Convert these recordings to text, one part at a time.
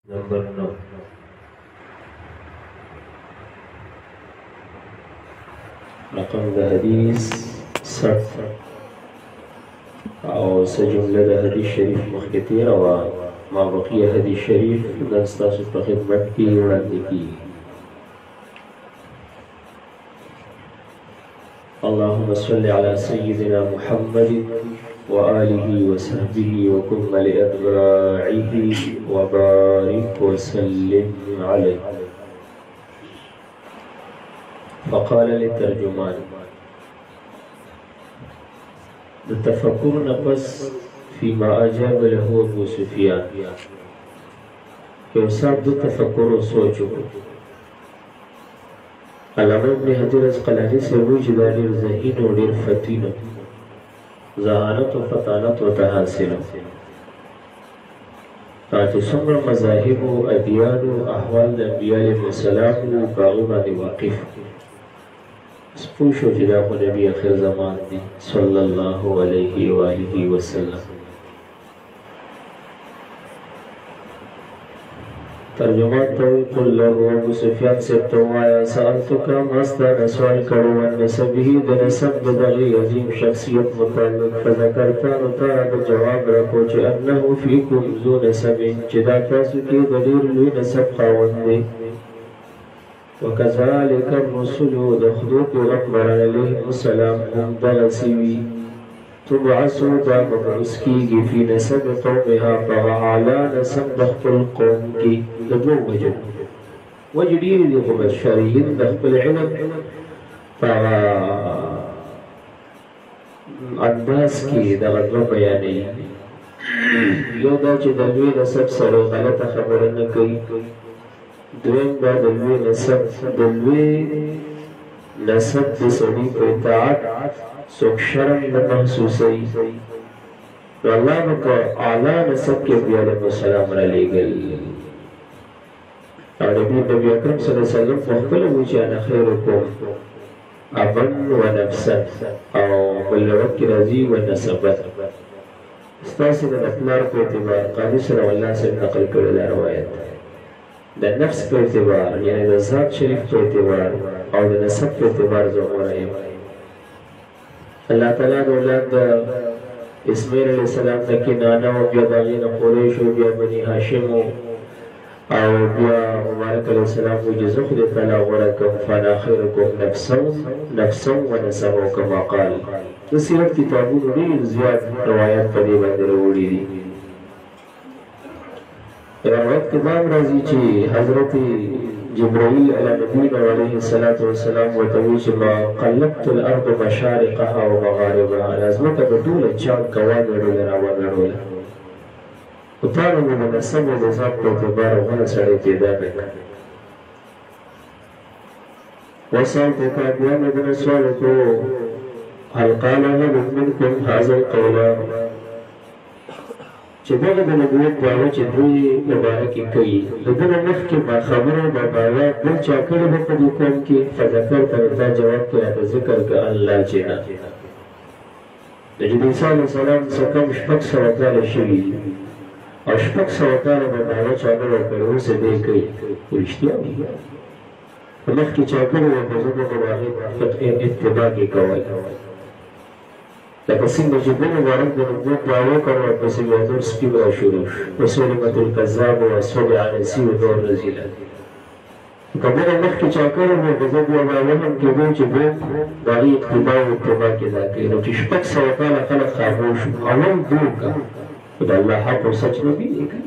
نمبر 9 رقم د حدیث 60 او څه جمله د حدیث شریف مخکې تېره وه ما بقیه حدیث شریف نن ستاسو په خدمت کې وړاندې کېږي. اللهم صل على سيدنا محمد وآله وصحبه وكن لأتباعه وبارك وسلم عليه. فقال للترجمان التفكر نفس فيما أجاب له أبو سفيان يوصاب التفكر سوچو. علامه ابن حجر اسقلاني سے وی چې دا ډېر ذهین او ډېر فتین ذهانت او فطانت ورته حاصل چې څومره مذاهب او ادیان او احوال د انبیاء علیهم السلام او په هغو باندې واقف پوه شو چې دا خو نبي اخر زمان دی صلی الله علیه وآله وسلم. ترجمان ته قل له ابو سفیان صاحب ته ووایه سألتک ما ستا نه سوال کړی و نسبه د نسب د دغې عظیم شخصیت متعلق فذکرته نو تا راته جواب راکړو چې انه فیکم ذو نسب چې دا تاسو کې د ډېر لوی نسب خاوند دی. وکذلک الرسل د خدای پیغمبران علیهم السلام هم دغسې وي تبعثو دا مبعوث کیږي فی نسب قومها په اعلی نسب د خپل قوم کې د دوو وجو وجې ډېرې دي خو بشریین د خپل علم په انداز کې دغه دوه بیانوي. یو دا چې د لوی نسب سره غلطه خبره نه کوي، دویم دا د لوی نسب د سړي په اطاعت څوک شرم نه محسوسوي. نو الله به په اعلی نسب کې انبیا علیهم السلام رالیږل او نبي اکرم صلی الله علیه وسلم په خپله وایي چې انا خیرکم ابا ونفسا او بل روایت کې راځي ونسبا. ستاسې د پلار په اعتبار قاضي صلی الله علیه وسلم نقل کړی دا روایت د نفس په اعتبار یعنې د ذات شریف په اعتبار او د نسب په اعتبار زه غوره یم. الله تعالی د اولاد د اسماعیل علیه السلام نه کنانه او بیا د هغې نه قریش او بیا بني هاشم او بیا مبارک علیه السلام وایي چې زه خدای تعالی غوره کړم فانا خیرکم نفسا ونسبا کما قال. د سیرت کتابونو ډېر زیات روایات په دې باندې راوړي دي. روایت کې دا هم راځي چې حضرت جبرائیل علی نبینا علیه الصلاة والسلام ورته وایي چې ما قلبت الارض مشارقها ومغاربها، دا ځمکه به ټوله چاک وانړوله راونړوله خو تا نه مې د نسب او د ذات په اعتبار غوره سړی پیدا نه کړ. وسألتک بیا مې دنه سوال وکړو هل قال احد منکم هذا القول چې دغه د نبوت دعوه چې دوی مبارکې کوي د ده نه مخکې ما خبره د باور بل چا کړې ده په دې قوم کې فذکرته دا جواب کې راته ذکر که الله چې نه د عیسی علیه السلام څه کم 600 کاله شوي دي او 600 کاله به دعوه چا نه ورکړې اوس یې دی کوي خو رښتیا وي په مخکې چا کړې وه په زه دغه د هغې اتباع کې کوئ لکه څنګه چې بل مبارک د نبوت دعوه کړو ورپسې بیا نور سپي به راشروع شو وسلمة الکذاب وصدع نسي و نور رذیله. که بله مخکې چا کړی وو په زه بیا به وهم کېدو چې دوی د هغې اتباع و اتباع کې دا کوي. نو چې 600 کاله خلک خاموش وو اول دوی که خو د الله حق او سچ نه ویني که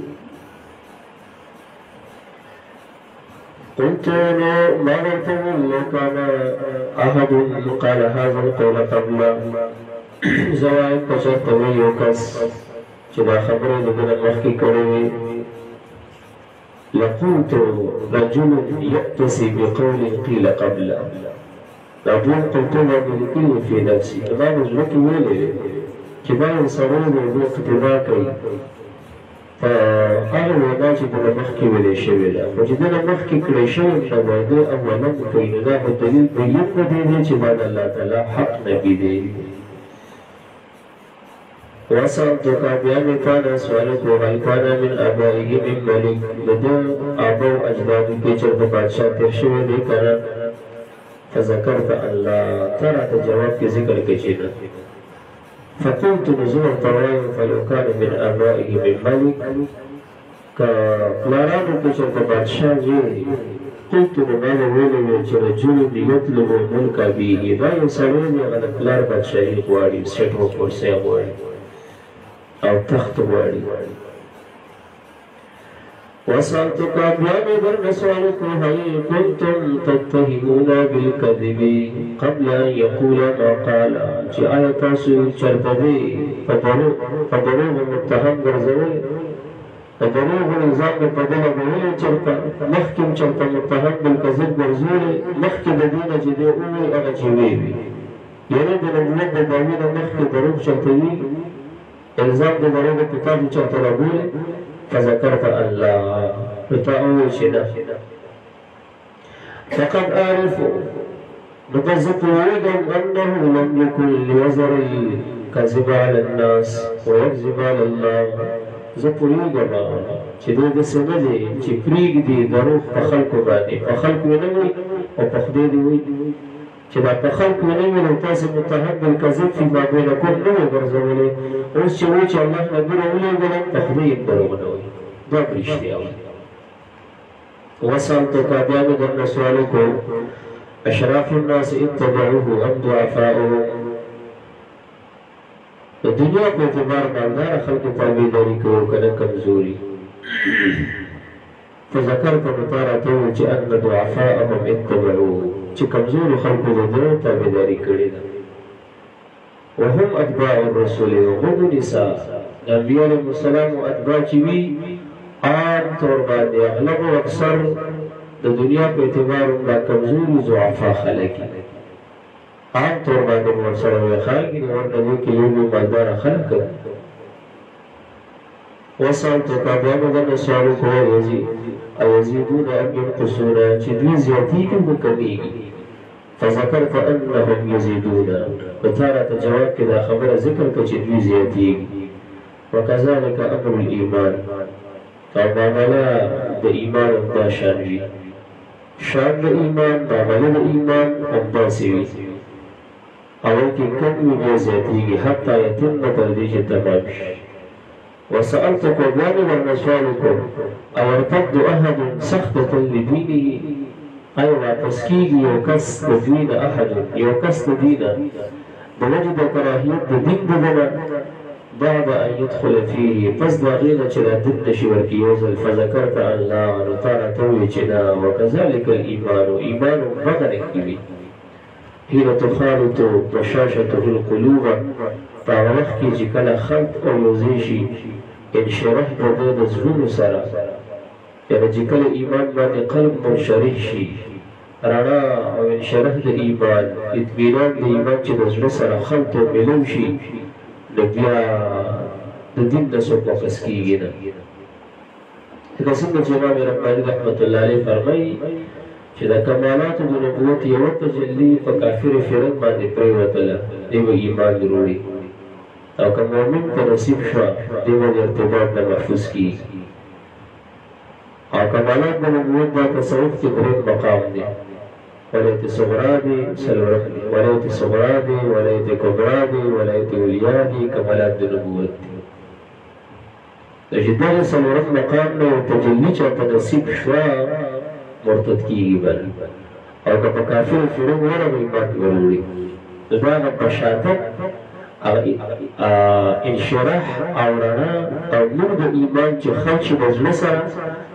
قلت نو ما ورته وویل لو کان احد قال هذا القول قبل زه وایم که چېرته وایي یو کس چې دا خبره د ده نه مخکې کړې وي لقلت رجل یأتسي بقول قیل قبله دا دویم قلتو باندې لیکلي فی نفسي نو ما په زړه کې ویلې وې چې دا انسانونه د اوبو اقتدا کوي په هغه وینا چې ده نه مخکې ویلې شوې ده خو چې ده نه مخکې کړی شوې نو باید ده اولا کوي نو دا خو دلیل بین په دې دی چې دا د الله تعالی حق نبي دی. وسألتك بأن كان سؤالك هل كان من آبائه من ملك لدى آباء أجدادك جرد بادشاہ ترشوه دي كنا فذكرت أن لا ترى جواب في ذكر كجينا فقلت نزول طوائم فلو كان من آبائه من ملك كلارانو كجرد بادشاہ جي قلت لماذا ويلي رجل يطلب ملك أبيه دا يسألوني غدا كلار بادشاهي غواري سيطو كرسي غواري او تخت غواړي وسألتك أبيان در سؤالك هل كنتم تتهمون بالكذب قبل أن يقول ما قال چې آیا تاسو چرته دی په دروغ متهم ګرځوئ په دروغ الزام په دغه ویلي چرته مخکې چرته متهم بالکذب ګرځولي مخکې د دې نه چې دی ووایي هغه چې ویلي یعنې د نبوت د دعوې نه مخکې دروغ چرته وي الزام د دروغ کتاب چرته راغلی فذكرت أن لا بتأويل شدة فقد أعرف بقصة وعدهم أنه لم يكن لوزر الكذب على الناس ويكذب على الله زپوریږم چې دوی داسې نه دی چې پرېږدي دروغ په خلکو باندې په خلکو یې نه وي او په خدای دې وي چې دا په خلکو یې نه وي نو تاسې متهم بالکذب فی ما بینکم نه وي ګرځولی اوس چې وایي چې الله نبي راولېږلی په خدای یې دروغ نه وي دا په رښتیا وي وسألتک بیا مې درنه سوال وکړو اشراف الناس اتبعوه ام ضعفاؤهم د دنیا په اعتبار مالدار خلکو تابعداري کوي که نه کمزوري فذكرت نو راته وویل چې ان ضعفاءهم اتبعوه چې کمزورو خلکو د ده تابعداري کړې ده وهم اتباع الرسول وهم نساء د انبیاء علیهم السلام اتباع چې وي عام طور باندې اغلب او اکثر د دنیا په اعتبار دا کمزوري ضعفا خلک عام طور باندې ورسره وي خلک نو ورته وایي کې یو مالداره خلک وسألتک بیا مې درنه سوال وکړو أيزيدون أم ينقصون چې دوی زیاتېږي که کمیږي فذكرت أنهم يزيدون وتارة جواب کې دا خبره ذکر کړه چې دوی زیاتېږي وكذلك أمر الإيمان او معامله د ایمان همدا شان وي شان د ایمان معامله د ایمان همداسې وي اول کې کم وي بیا زیاتېږي حتی یتم تر دې چې تمام شي وسألتك بیا مې درنه سوال وکړو او ارتد أحد سخطة لدينه آیا واپس کېږي یو کس د دین احد یو کس د دینه د وجې د کراهیت د دین د دنه بعد أن يدخل فيه پس د هغې نه چې را دین نشي ورکړي یو ځل فذكرت أن لا نو تا راته وویل چې نه وکذلک الإيمان ایمان همدغه رنګې وي حين تخالط بشاشته القلوب په هغه وخت کې چې کله خلط او یوځای شي انشراح د ده د زړونو سره یعنې چې کله ایمان باندې قلب منشرح شي رڼا او انشراح د ایمان اطمینان د ایمان چې د زړه سره خلط او ملو شي نو بیا د دین نه څوک واپس کېږي نه لکه څنګه چې امام رباني رحمت الله علیه فرمایي چې د کمالاتو د نبوت یوه تجلي په کافر فرق باندې پرېوتله دی به ایمان وروړي او که مؤمن ته نصیب شوه دی به د ارتباط نه محفوظ کېږي او کمالات د نبوت دا تصوف کې درېیم مقام دی ولایت صغرا دی څلورم دی ولایت صغرا دی ولایت کبرا دی ولایت اولیا دی کمالات د نبوت دی د چې دغه څلورم مقام نه یو تجلي چاته نصیب شوه مرتد کېږي بل او که په کافر فرق ورغی ایمان وروړي نو د هغه بشاتت انشراح او رڼا او نور د ایمان چې خلق شي د زړه سره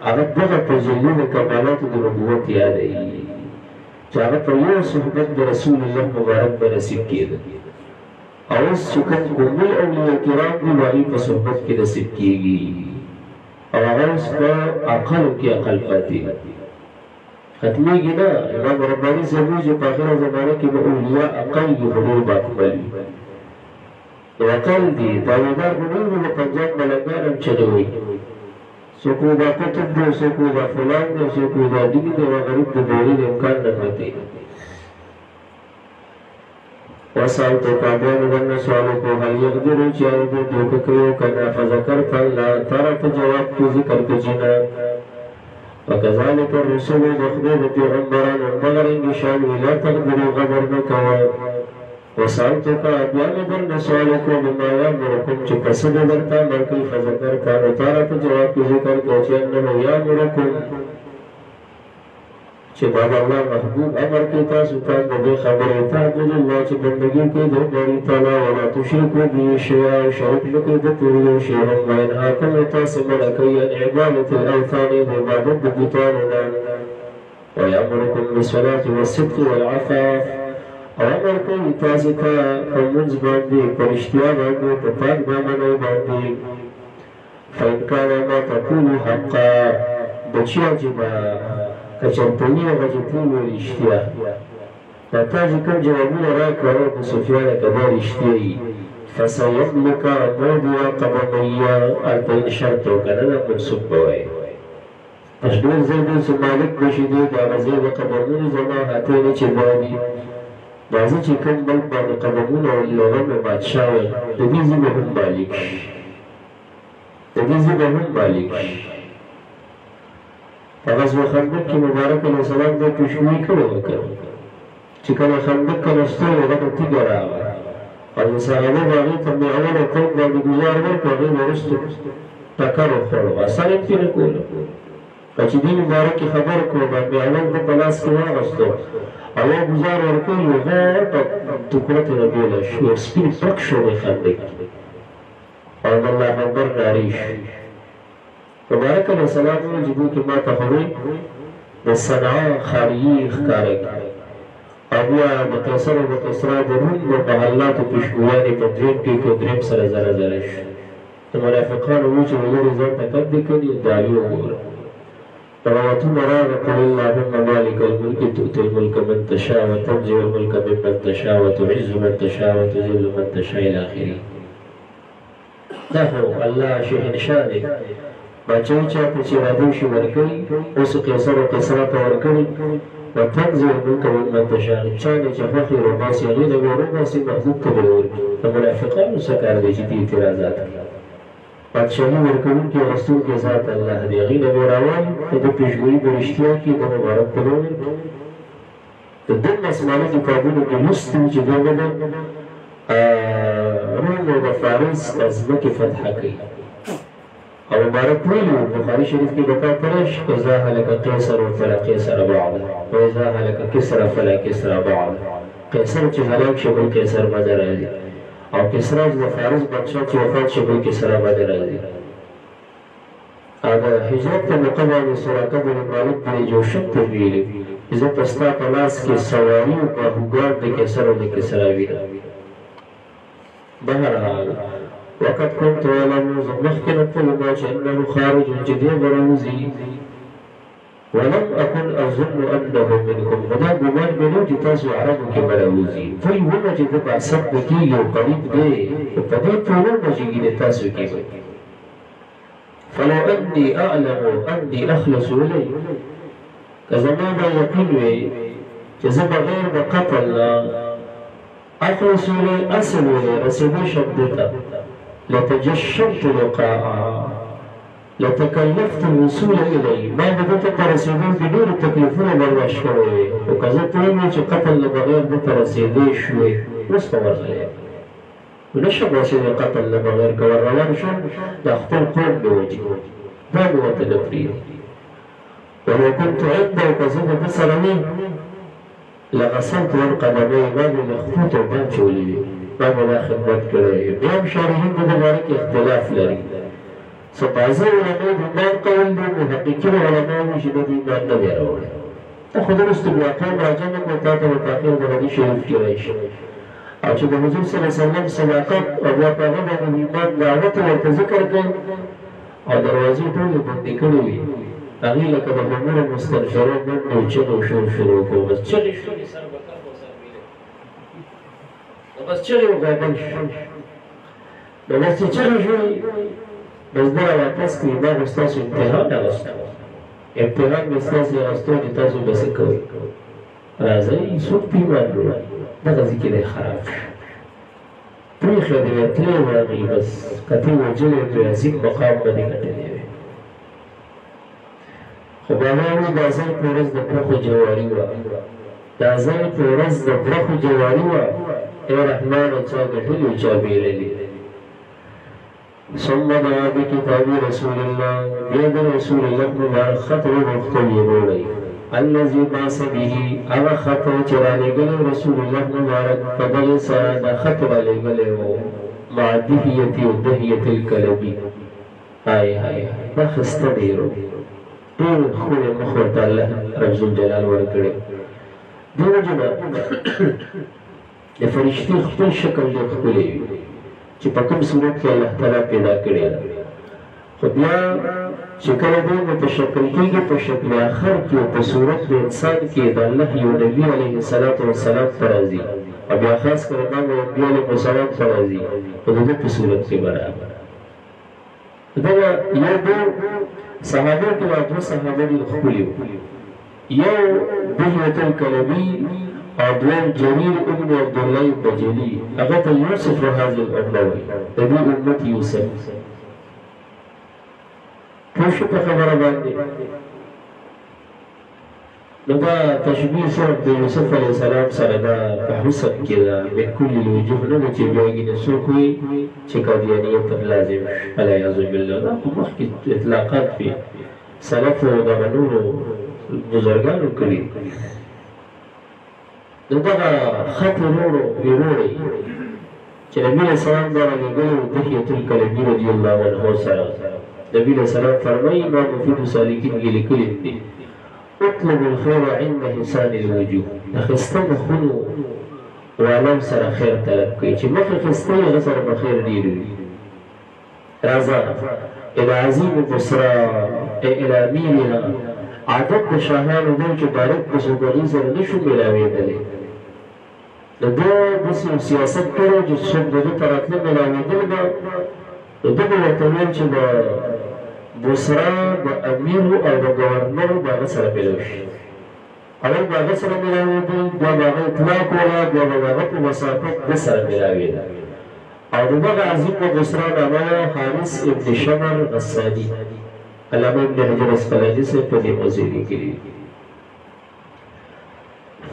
هغه دغه تجلي د کمالاتو د نبوت یادوي چې هغه په یو صحبت د رسول الله مبارک به نصیب کېده او اوس چې کوم ګومل اولیاء کرام دي نو هغوی په صحبت کې نصیب کېږي او هغه اوس په عقلو کې عقل پاتې ختمېږي نه امام رباني صاحب وایي چې په آخره زمانه کې به اولیاء اقل وي خو ډېر باکمل وي نو اقل دي دعویدار خو ډېر وي د پنجاب ملنګان هم چغې وایي څوک وایي دا قطب دی څوک وایي دا فلان دی څوک وایي دا دین دی او غریب د دورې د امکان نه پاتې وسألتك بين ذن سؤالك هل يقدر جاهد دوكك كنا فذكرت الله ترى جواب ذكر بجنا وكذلك الرسول مخبر بغمبران ومغر بشان لا تقدر غبرنك وسألتك أبيان ذن سؤالك بما يأمركم تقصد ذرتا مركي فذكرت وترى جواب ذكر بجنا يأمركم چې بابا الله محبوب امر کې تاسو ته د خبرې تعبد الله چې بندګي کې د بری تعالی ولا تشركوا به شيئا شرک نه کوي د ټول شی هم وینهاکم تاسو ملکي عبادت الاوثان عبادت د بوتانو ويأمركم بالصلاة والصدق والعفاف امر کوي تاسو ته کومز باندې پرشتیا باندې په پاک باندې باندې فإن كان ما تقول حقا بچیا جبا کچرتنی و غجتنی و رشتیا تا چې کوم جوابونه راکړه ابو سفیان کدا رشتیایي فسيظلك موضع قدميه البين شرط وکنه دا منصوب بوایي اشدور زید چې مالک بشي دی دا غزې د قدمونو زما هاتین چې بادي راځي چې کوم بل باندې قدمونه او لغمه بادشاه وي د دې ځینې هم مالک د دې ځینې هم مالک غزوه خندق کې مبارک علیه السلام د کشمیر کړو چې کله خندق کله ستوري هغه تیګه راغله او صحابه هغې ته معونه قوم باندې ګزار ورکړو هغې نه وروسته ټکر وخوړو اثر یې پرې نه کولو که چې دې مبارک کې خبره کړو باندې معلوم ده په لاس کې واغېستو او یو ګزار ورکوي یو غټه ټوکره ترې بېله شو یو سپین پک شو دی خندق او د الله اکبر نارې شو مبارک علیه السلام وویل چې دوی کې ما ته خو د صنعا خاریي ښکاره کړي او بیا د قیصر او د کسرا د روم د محلاتو پیشګویانې په درېیم کې په درېیم سره زره زره شو د منافقانو وو چې وګورې ځان ته قد دې کړي دعوې وګوره روایتونه راغله قل اللهم مالک الملک تؤتي الملک من تشاء وتنزع الملک ممن تشاء وتعز من تشاء وتذل من تشاء الى اخره دا خو الله شهنشاه دی باچای چاته چې راډیو شي ورکړي اوس قیصر او کسرا ته ورکړي وتنزع الملک ممن تشاء چا چې خوښي وباسي هغې له وباسي محبوب ته به ورکړي د منافقانو څه کار دی چې دې اعتراضات بادشاهي ورکوونکي اخیستونکی ذات الله دی هغې نه به راوالي که د پیشګویي په رښتیا کې د مبارک ته به ورکړي د دم اسماني کتابونو کې لوستي چې دوی به د روم او د فارس ځمکې فتحه کوي او مبارک ویلو بخاري شریف کې د تا پرش اذا هلك قیصر فلا قیصر بعد واذا هلك کسرى فلا کسرى بعد قیصر چې هلاک شي بل قیصر باندې راځي او کسرا چې د فارس بادشاه چې وفات شي بل کسرا باندې راځي هغه هجرت ته موقع باندې سراقه بن مالک بن جوشن ته ویلي زه په ستا په لاس کې سواري او باهوګار د کسر او د کسرا وینم بهرحال وقد كنت أعلم مخکې نه پوهېږم چې انه خارج چې دی به راوځي ولم أكن أظن أنه منكم خو دا ګمان مې نه و چې تاسو عربو کې به راوځي دوی ومه چې ده بعثت نه کېږي او قریب دی په دې پوهه نه چې د تاسو کې به فلو أني أعلم أني أخلص إليه که زما دا یقین وی چې زه بغیر د قتل نه أخلص إليه أصل إليه رسېدی شم دې ته لتجشمت لقاءها لتكلفت الوصول إليه ما بدأت ترسيدين بدون تكلفون برداشت کړی او که زه ته ووایم چې قتل له بغیر دلته رسېدی شوې اوس ته ورغلی نشم رسېدی قتل له بغیر که ور روان شم دا خپل قوم مې وجي دا مې ورته نه پرېږدي ولو كنت عنده که زه د ده سره وي لغسلت ور قدمۍ ما مې د خپو توبان چولې وي ما به دا خدمت کړی بیا هم شارحین د دې باره کې اختلاف لري څه بعضې علما د ایمان قول دي محققین علما وایي چې د دې ایمان نه دی راوړی دا خو درسته بیا قوم راجع نه کړو تا ته به په اخر د حدیث شریف کې راشي او چې د حضور صلی الله علیه وسلم صداقت او بیا په هغه باندې د ایمان دعوت ورته ذکر کړ او دروازې ټولې بندې کړې وي هغې لکه د غمونو مستنفرو منډې او چغې او شور شروع کړو بس چغې شولې سر به کر به سر ویلې بس چغې وغابل شو نو بس چې چغې شولې بس ده راواپس کړي دا خو ستاسو امتحان اغوستی امتحان مې ستاسې اغوستی چې تاسو به څه کوئ راځي څوک پیمان وروړي دغه ځای کې دی خراب شو پرېښی دی بیا تللی و هغې بس کتې وجلې پرې عظیم مقام به دې ګټلی وې خو بابا وایي دا ځای په ورځ د پرخو جواري وه دا ځای په ورځ د پرخو جواري وه ای رحمانه چا ګټلي و چا بېللي ثم دعا بکتاب رسول الله بیا د رسول الله مبارک خط وغوښتل یې وروړئ الذي باس به هغه خط چې رالېږلی رسول الله مبارک په دغې سره دا خط رالېږلی و مع دهیة و دهیة الکلبي های های دا ښایسته ډېر و ډېر ښکلی مخ ورته الله ربالجلال ورکړی دې وجې نه د فرشتې خپل شکل ډېر ښکلی وي چې په کوم صورت کې الله تعالی پیدا کړی ده خو بیا چې کله دی نو په شکل کېږي په شکل آخر کې په صورت د انسان کې د الله یو نبي علیه الصلاة والسلام ته راځي او بیا خاص کر امام انبیا علیهم السلام ته راځي په د ده په صورت کې برابر دغه یو بل صحابه کې دوه صحابه ډېر ښکلي وو یو دهیة الکلبي او دویم جریر ابن عبدالله البجلي هغه ته یوسف هذه الامه وایي د دې امت یوسف پوه شو په خبره باندې نو دا تشبیه صرف د یوسف علیه السلام سره دا په حسن کې ده من کل الوجوه نه ده چې بیا یې څوک وي چې قادیانیت لازم علیاذ بالله دا په مخکې اطلاقات وي سلفو دغه نورو بزرګانو کړي نو دغه خط وروړئ چې نبي علیه السلام دا رالېږلی و دهیة الکلبي رضي الله عنه سره نبی علیہ السلام فرمائی امام مفید سالکین کی لکلی دی اطلب الخیر عند حسان الوجوه اخسته مخونو وعلم سر خیر طلب کئی چی مخ اخسته غسر بخیر دیروی رازا الى عظیم بسرا الى میلنا عدد شاہان دل چو بارک بسوگانی سر نشو ملاوی دلی دو بسی سیاست کرو جو سب دو طراتنے ملاوی دل با دغه وطنیان چې د بصرا د امیرو او د ګورنرو د هغه سره ملو شي اول به هغه سره ملاوېدل بیا به هغه اطلاق وله بیا به د هغه په مسافت ده سره ملاوېده او د دغه عظیم د بصرا نامه حارث ابن شمر غساني علامه ابن حجر اسقلاني صاحب په دې موضوع لیکلي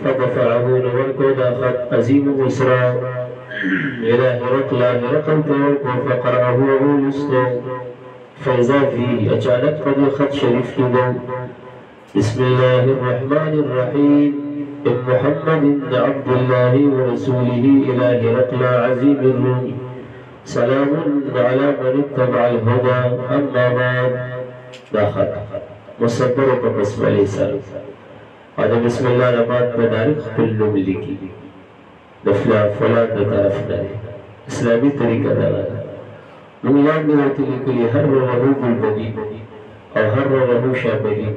فدفعه نو ورکړو دا خط عظیم بصرا إلى هرقل فقرأه أبو يسلم فإذا فيه أجعلت قد خط شريف له بسم الله الرحمن الرحيم من محمد عبد الله ورسوله إلى هرقل عظيم الروم سلام على من اتبع الهدى أما بعد داخل مصدر بسم الله سلام هذا بسم الله نبات بنارك كل ملكي د فلان د طرف نه اسلامي طریقه ده نو لاندې ورته لیکلي هر رغو بالبدي او هر رغو شابلي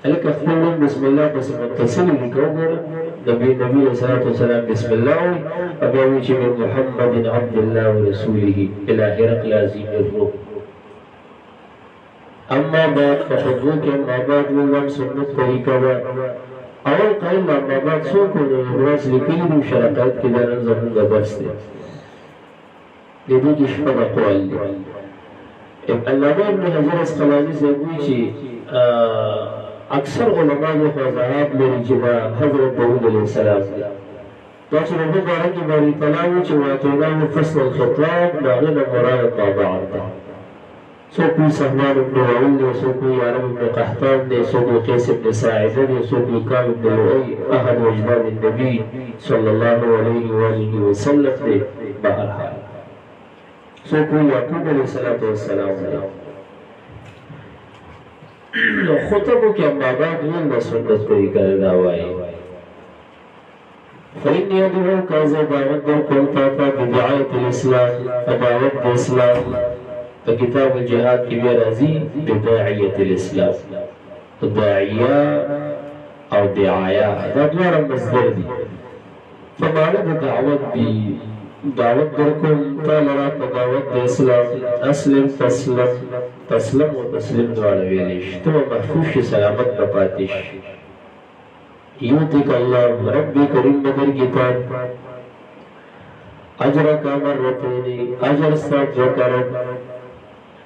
هلکه خپل نوم بسم الله پس متصل لیکو ګوره نبي علیه الصلاة والسلام بسم الله او بیا وایي چې من محمد عبد الله ورسوله الى هرقل عظیم الروم اما بعد فخذوه کې اما بعد ویم سنت طریقه ده اول قائم اما بعد څوک د ورځ لیکلي دي شرکات کې دا نن زموږ درس دی د دې کې شپږ اقوال دي علامه ابن حجر اسقلاني صاحب وایي چې اکثر علما یې وضاحت لري چې دا حضرت داود علیه السلام دی دا چې د دې باره کې باري تعالی وایي چې واتیناه فصل الخطاب د هغې نه مراد ما بعد ده څوک وي سهمان بن وعيل دی څوک وي عرب بن قحطان دی څوک وي قیس بن ساعده دی څوک وي کعب بن لؤي احد اجداد النبي صلی الله علیه وآله وسلم دی بهرحال څوک وي یعقوب علیه السلام دی نو خطبو کې اما بعد ویل د سنت طریقه دا وایي فإني أدعوك إذا دعوت دركم تاتا بدعاية الإسلام دعوت الإسلام فكتاب الجهاد كبير راضي بداعية الإسلام داعية أو دعاية هذا دوار مصدر دي فمعنى دعوت دعوت دركم طالرات دعوت الإسلام أسلم تسلم وتسلم دوار ويليش تو محفوظ سلامت بپاتش یوتک اللہ رب کریم بدر کتاب اجر کا مرتين اجر سات وکرت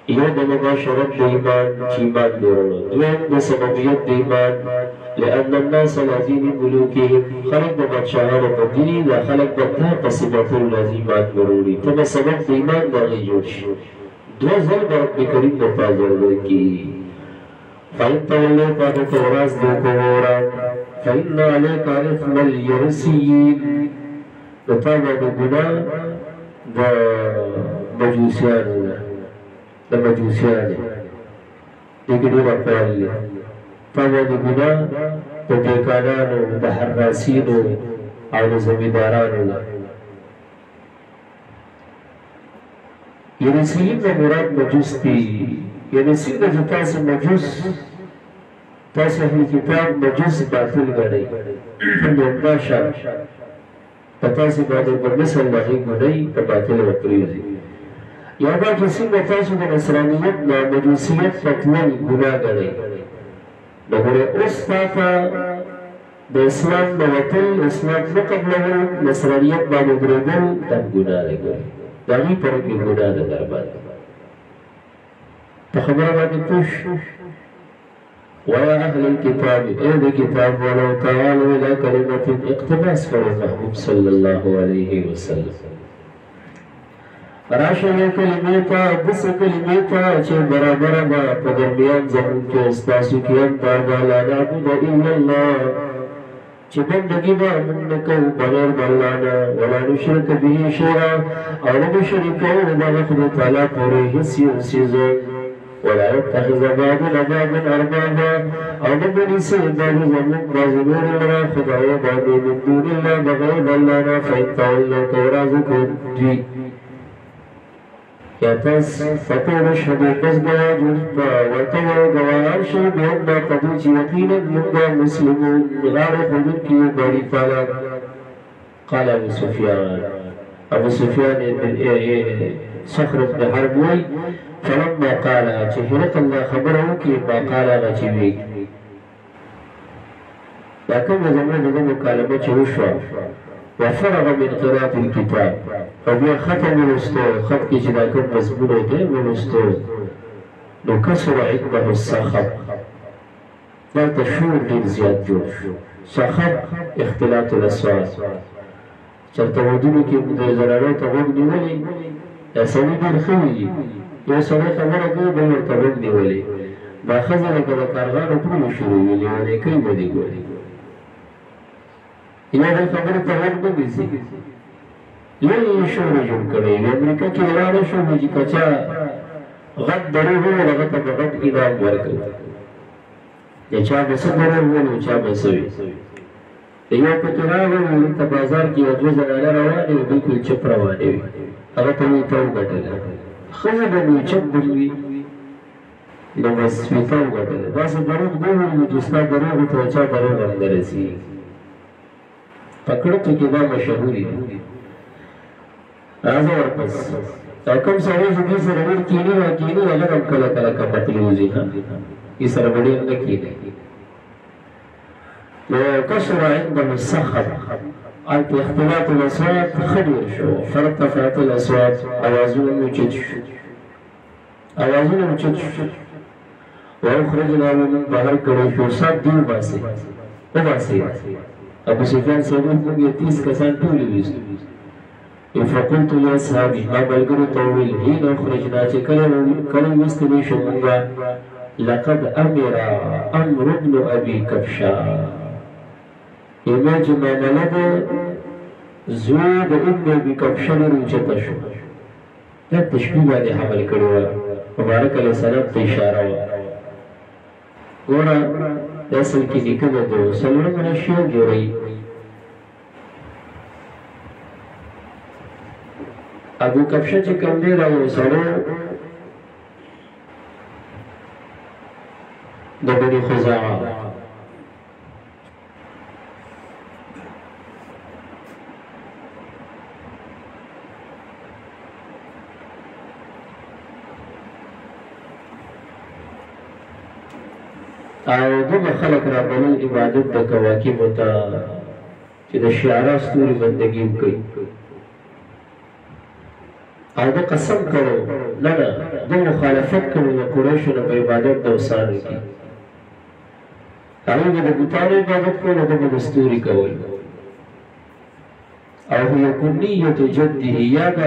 یو د مباشرت د ایمان چې ایمان لرلو دویم د سببیت د ایمان لأن الناس الذين ملوکهم خلق د بادشاهانو په دیني دا خلق د تا په صفتونو لازم ایمان لرلي ته به سبب د ایمان د هغې جوړ شي دوه ځل به رب کریم درته اجر درکړي فإن تولوا فهو توراس دوکوورا فإن عليك إثم اليرسيين نتابع د ګناه د مجوسیانو ده د مجوسیانو دغې ډېر اقوال دي تابع د ګناه د دیکانانو د حراسینو او د زمیندارانو ده یرسیین نه مراد مجوس دي یرسیین چې تاسې مجوس تاسې اهل کتاب مجوس باطل ګڼئ همدا شان په تاسې باندې په مثل د هغې ګنۍ په باطل وپرېږدي یا دا چې څنګه تاسو د نصرانیت نه مجوسیت ته تلل ګناه ګڼئ نو ګورې اوس تا ته د اسلام نه وتل اسلام نه قبلول نصرانیت باندې درېدل دا ګناه دی ګورې د هغې په کې ګناه ده در باندې په خبره باندې پوه شو ويا أهل الكتاب إذ كتاب ولو تعالوا إلى كلمة اقتباس کرو محبوب صلى الله عليه وسلم راشه یو کلمې ته داسې کلمې ته چې برابره به په درمیان زموږ کې ستاسو کې هم دا ده لا نعبد الا الله چې بندګي به موږ نه کوو بغیر د الله نه ولا نشرک به شیئا او نه به شریکوو دغه خدای تعالی پورې هېڅ یو څیز ولا يتخذ بعضنا بعضا اربابا او نبنسي بعض زمون بعض نور لرا خدايا بعض من دون الله بغير الله نا فإن تولوا كورازكم دي یا تاس فتوه شهدو پس گوا جوشتا ورطوه گوایان شو بیان ما قدو چی یقینا منگا مسلمون غار خودن کیو باری پالا قال ابو سفیان صخر بن حرب وی فلما قال چې الله خبره وکړي ما قال هغه چې وی دا کومه زموږ د مکالمه چې وشوه وفرغ من قراءة الكتاب فبیا ختم ولستو خط کې چې دا کوم مضمون دی ولستو نو کسر عنده الصخب دا تشور ډېر زیات جوړ شو صخب اختلاط الاصوات چېرته ودونو کې د زنانو ته غوږ نیولي دا سړي ډېر ښه وي یو سړی خبره کوي بل ورته غوږ نیولې دا ښځه لکه د کارغانو ټولې شروع وي لیونیکۍ به دې ګوري یا بل خبرې ته غوږ نه نیسي لوی شور یې جوړ کړی وي امریکا کې ولاړه شو نو چې که چا غټ دروغ وویل هغه ته به غټ انعام ورکوي د چا به څه دروغ وویل نو چا به څه وي د یو پکې راغی هلته بازار کې یو دوه زنانه روانې وي بلکل چپ روانې وي هغه ته وایي ته وګټله ښځه به وي چپ به وي نو بس وي ته وګټله داسې دروغ نه وویل چې ستا دروغو ته چا دروغ هم نه رسېږي په کړکو کې دا مشهوري دي راځه ورپس دا کوم سړی چې دې سره ډېر کیني راکیني هغه هم کله کله کمتلي وځي دې سره به ډېر نه کیني نو کسر عنده الصخب هلته اختلاط الاصوات ښه ډېر شو فارتفعت الاصوات اوازونه مو چت شو واخرجنا من بهر کړی شو سب دې وباسئ ابو سفیان صاحب موږ یې 30 کسان ټول ویستو فقلت لاصحابي ما ملګرو ته وویل حين اخرجنا چې کله ویستلی شو موږ لقد امر عمرو بن ابي کبشا یمه چې معامله ده زوی د ابن ابي کبشا نه راوچته شو دا تشبیه باندې حمل کړی وه مبارک علیه السلام ته اشاره وه ګوره دا اصل کې لیکلي ده څلورمه نشیه جوړوي ابو کبشه چې کوم دی دا یو سړی د بني خزاعه او دغه خلک رابلل عبادت د کواکبو ته چې د شعرا ستوري بندګي وکړي او د قسم کړو نه نه د مخالفت کړو د قریشو نه په عبادت د اوسانو کې هغوی به د بوتانو عبادت کول او دغه د ستوري کول او هي کنیة جده یا د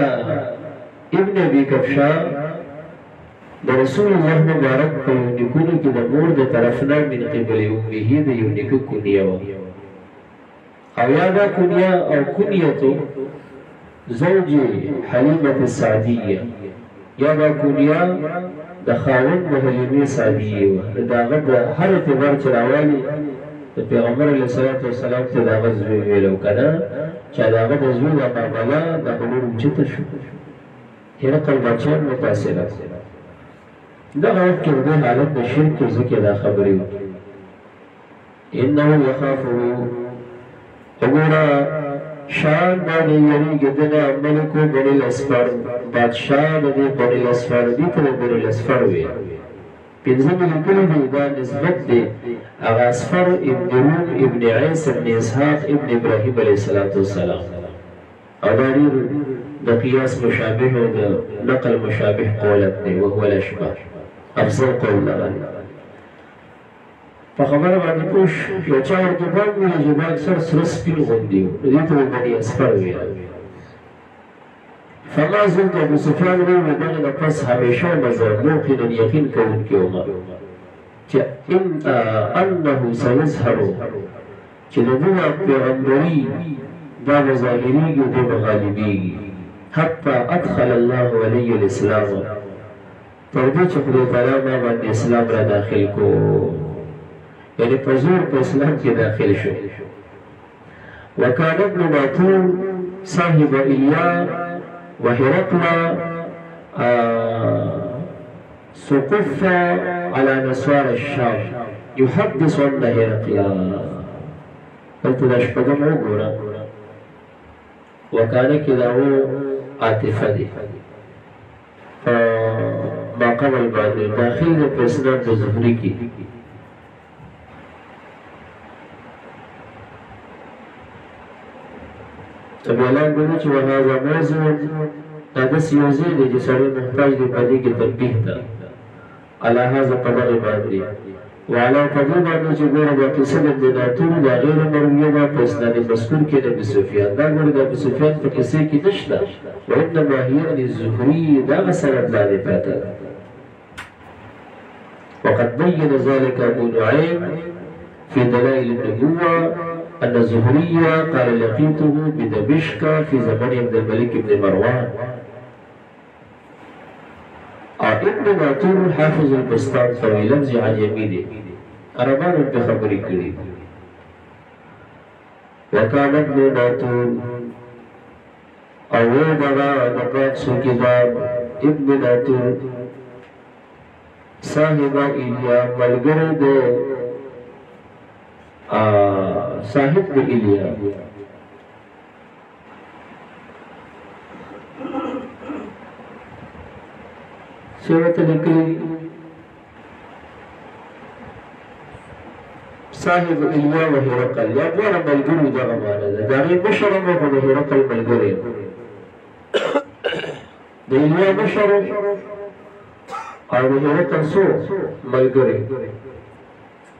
ابن ابي کبشا د رسول الله مبارک په یو نیکونو کې د مور د طرف نه من قبل امه د یو نیکه کنیه وه او یا دا کنیه او کنیتو زوج حلیمة السعدیه یا دا کنیه د خاوند د حلیمې سعدیه وه د هغه د هر اعتبار چې راوالي د پیغمبر علیه الصلاة والسلام ته د هغه زوی ویلو که نه چې د هغه د زوی د معامله د بلور اوچته شو هرقل بچیان متاثره دغه وخت کې د دې حالت د شرک ځکه دا خبرې وکړي انه یخافه وګوره شان باندې یریږي دغه ملکو بني الاصفر بادشاه د دې بني الاصفر دي ته بني الاصفر وي پنځه لیکلي دي دا نسبت دی هغه اصفر ابن روم ابن عیس ابن اسحاق ابن ابراهیم علیه السلام او دا ډېر د قیاس مشابه او د نقل مشابه قولت دی وهو الاشباه افضل قول لغني په خبره باندې پوښ یو چا ورته باندې ویل چې دا اکثر سره سپین غوندي و دې ته بني اصفر ویل فما زلت ابو سفیان ویل دغه نه پس همیشه مزه موقنا یقین کوونکی وم چې انه سيظهر چې د دغه پیغمبري دا به ظاهریږي او دا به غالبیږي حتی ادخل الله علیه الاسلام تر دې چې خدای تعالی ما باندې اسلام را داخل کو یعنی په زور په اسلام کې داخل شو وکان ابن ماتون صاحب ایلیا وهرقل سقف على نسوار الشام يحدث عن هرقل قلت دا شپږم وګوره وکانه کې دا و عاطفه دي ما قبل باندې داخل د پرسنت د زهري کې طب اعلان بنو چې وهذا موضوع دا داسې یو ځای دی چې سړی محتاج دی په دې کې تنبیه ته على هذا په دغې باندې وعلى په دې باندې چې ګوره دا قصه د ابن ناطور دا غیر مرویه ده په اسناد مذکور کې د ابي سفیان دا ګوره د ابي سفیان په کیسې کې نشته وانما هي عن الزهري دغه سند باندې پاته ده وقد بين ذلك ابو نعيم في دلائل النبوه أن الزهري قال لقيته بدمشق في زمن عبد الملك بن مروان ابن ناطور حافظ البستان فوي لمزي عن يمينه عربان بخبري كريم وكان ابن ناطور أول مرة نقاط كتاب ابن ناطور صاحب إليا ملغرد صاحب د ایلیا سیرت لیکلی صاحب ایلیا و هرقل یا دواړه ملګري دغه معنی ده د هغې مشر هم خو د هرقل ملګری د ایلیا مشر او د هرقل څو ملګری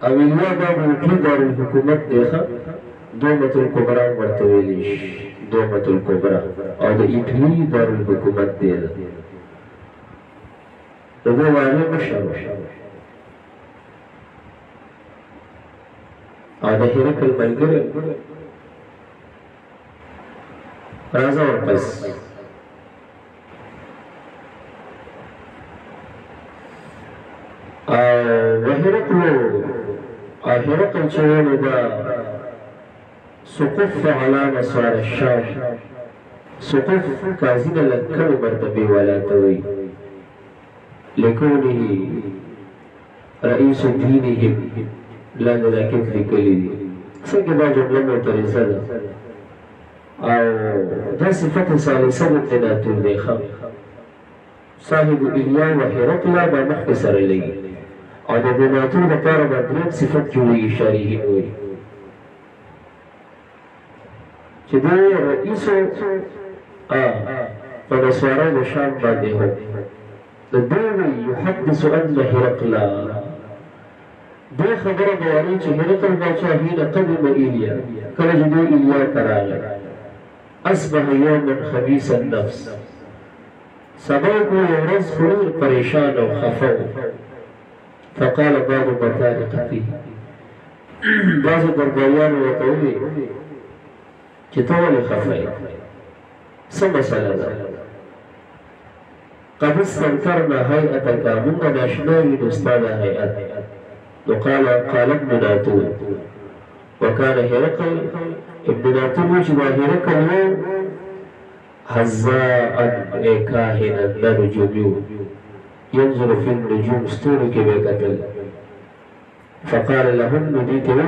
او ایلیا دا ملکی دارالحکومت دیخه دومة الکبرا ورته ویلی شي دومة الکبرا او د ایټلی دارالحکومت دی ده د دې والی مشر او د هرقل ملګری راځه ورپس هرقل چې ویلو دا سقف على مسار الشام سقف قاضي د لکړو مرتبه والا ته وایي لکونه رئیس دینهم لاندې راکټ لیکلي دي څنګه دا جمله معترضه ده او دا صفت ثالثه د ابن ناطور دی صاحب ایلیا و هرقل دا مخکې سره لګي او د دې ناتور دپاره به درېیم صفت جوړېږي شارحین وایي چې دی رئیسو په نسوارو د شام باندې هم د دوی وایي یحدث ان هرقلا دې خبره به وایي چې هرقل باچا حین قدم ایلیا کله چې دوی ایلیا ته راغی اصبح یوما خبیث النفس سبا کو یو ورځ خو پریشان او خفه فقال بعض بطارقته بعض درباریانو ورته وویل چې ته ولې خفه یې څه مسله ده قد استنكرنا هيئتك موږ ناشنا یو د ستا د هیئت نو قال ابن ناتور وكان هرقل ابن ناتور چې دا هرقل و هزاء كاهنا لا نجوم ينظر في النجوم ستوري کې به کتل فقال لهم ندیت وی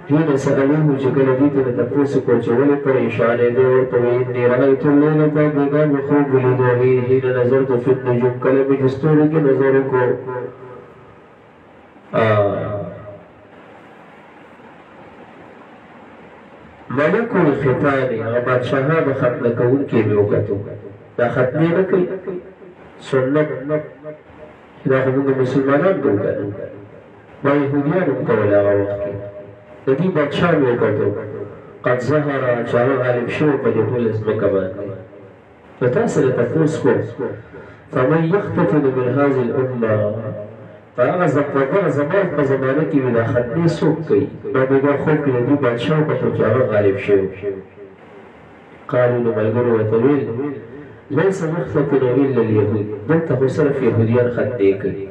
حين سألوه چې کله دې ته تپوس کو چې ولې پریشان دی ورته وی اني رأيت الليلة بيضاء خوب لیدو حين نظرت في النجوم کله به ستوري کې نظر کو ملک الختان هغه بادشاهان د ختنه کوونکي مې وکتو دا ختنې نه کوي سنت دا خو موږ مسلمانان کوو که نه ما یهودیان هم کول هغه وخت کې د دې بادشاه مې وکتو قد ظهر چې هغه غالب شوی په دې ټوله ځمکه باندې نو تاسو له تپوس کوم فمن یختتن من هذه الامه فهغه زمان په زمانه کې وي دا ختنې څوک کوي دا بېګا خوب کې د دې بادشاه وکتو چې هغه غالب شوی قالو نو ملګرو ورته ویل ليس مختتن الا اليهود دلته خو صرف یهودیان ختنې کوي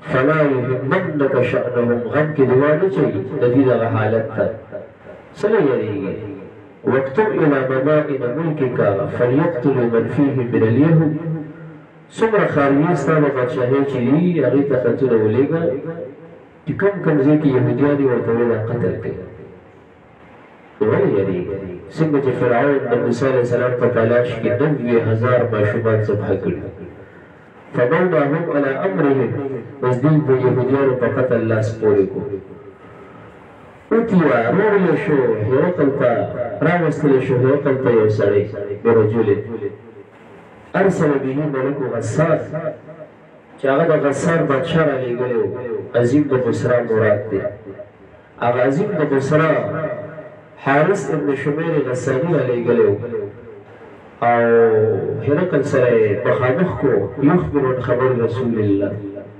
فلا يهمنك شأنهم غم کې دوا نه چوي د دې دغه حالت ته څه نه یېرېږي واکتب الى مدائن ملکک فليقتل من فيه من اليهود څومره خاریې ستا د بادشاهۍ چې دي هغې ته خطونه ولېږه چې کوم کوم ځای کې یهودیان یې ورته ویل قتل کوي ولې یېرېږي څنګه چې فرعون د موسی علیه السلام په تلاش کې 90,000 ماشومان ذبحه کړي فمولاهم على امرهم وزدين بيهوديان فقط الله سپورکو اتیا روغل شو هرقل تا راوستل شو هرقل تا یو سړی برجل ارسل به ملک غسان چې هغه د غسان بادشاه رالیږلی و عظیم د بصرا مراد دی هغه عظیم د بصرا حارث ابن شمیر غساني رالیږلی و او هرقل سره مخامخ کو یخبر عن خبر رسول الله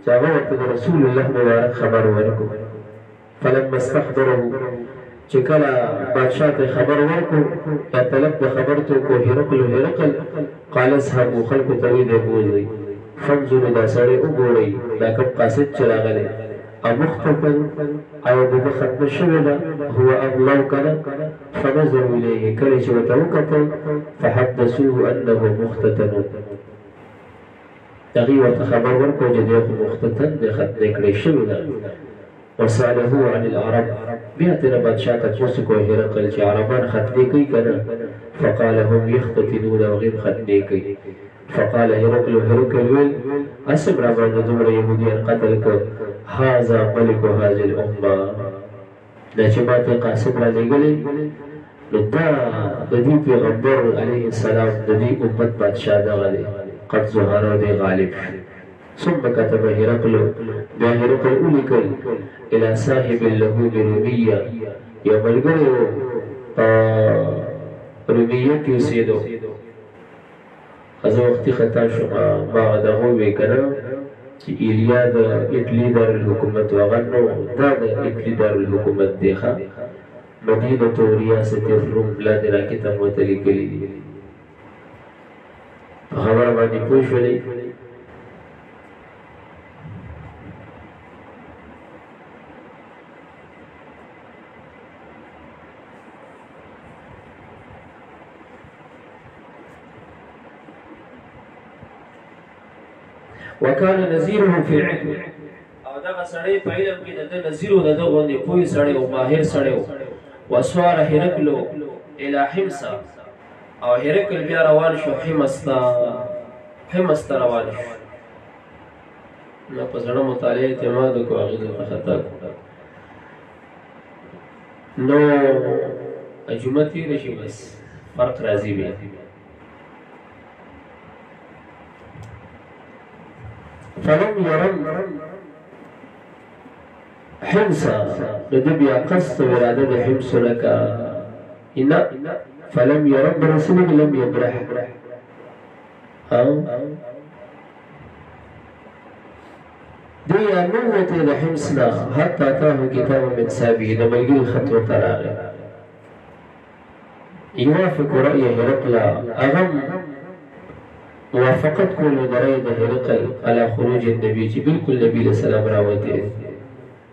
چې هغه ورته د رسول الله مبارک خبر ورکړو فلما استحضره چې کله بادشاه ته خبر ورکړو یا طلب د خبر ته کو هرقل قال اذهبوا خلکو ته ویې دی بوځئ فانظروا دا سړی وګورئ دا کوم قاصد چې راغلی امختتن او د ده ختمه شوې ده هو اغلو کنه فنظروا الیه کله چې ورته وکتل فحدثوه انه مختتن هغې ورته خبر ورکړو چې دی خو مختتن دی ختمې کړې شوې ده وسأله عن العرب بیا ترې بادشاه تپوس وکړو هرقل چې عربان ختمې کوي که نه فقال هم یختتنون هغې ختمې کوي فقال هرقل ويل اسم را باندې دومره یهودیان قتل کړ هذا ملك هذه الامه دا چې ما ته قاسم را لېږلی نو دا د دې پیغمبر علیه السلام د دې امت بادشاه دغه دی قد ظهر دی غالب ثم كتب هرقل بیا هرقل ولیکل الى صاحب له برومیه یو ملګری په رومیه کې اوسېدو زه وختي خطا شوم ما دغه وویې که نه چې ایلیا د اټلي دارالحکومت و هغه نو دا د اټلي دارالحکومت دی ښه مدینة ریاست الروم لاندې راکې ته مو ورته لیکلي دي په خبره باندې پوه شولې وكان نذيره في العلم او دغه سړی په علم کې د نذیر او دغه غوندې پوه سړی او ماهر سړی وسوار هرقل الى حمص او هرقل بیا روان شو حمص ته روان شو نو په زړه مطالعه اعتماد کو هغه ته خطا نو جمعه تیر شي بس فرق راځي بیا فلم يرم حمصا لدبيا قصد ورادة حمص لك إن فلم يرم رسولك لم يبرح دي نوة لحمصنا حتى أتاه كتاب من سابه نملقي الخط وطلاله يوافق رأي هرقل أغم موافقت كل دريد هرقل على خروج النبي بالكل نبي السلام راوته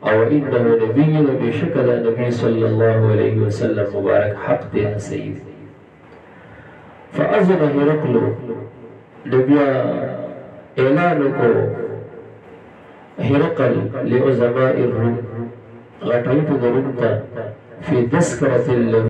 او انه نبي بشكل النبي صلى الله عليه وسلم مبارك حق ديها سيد فأذن هرقل نبي اعلانك هرقل لعظماء الروم غطيت ضربت في تذكرة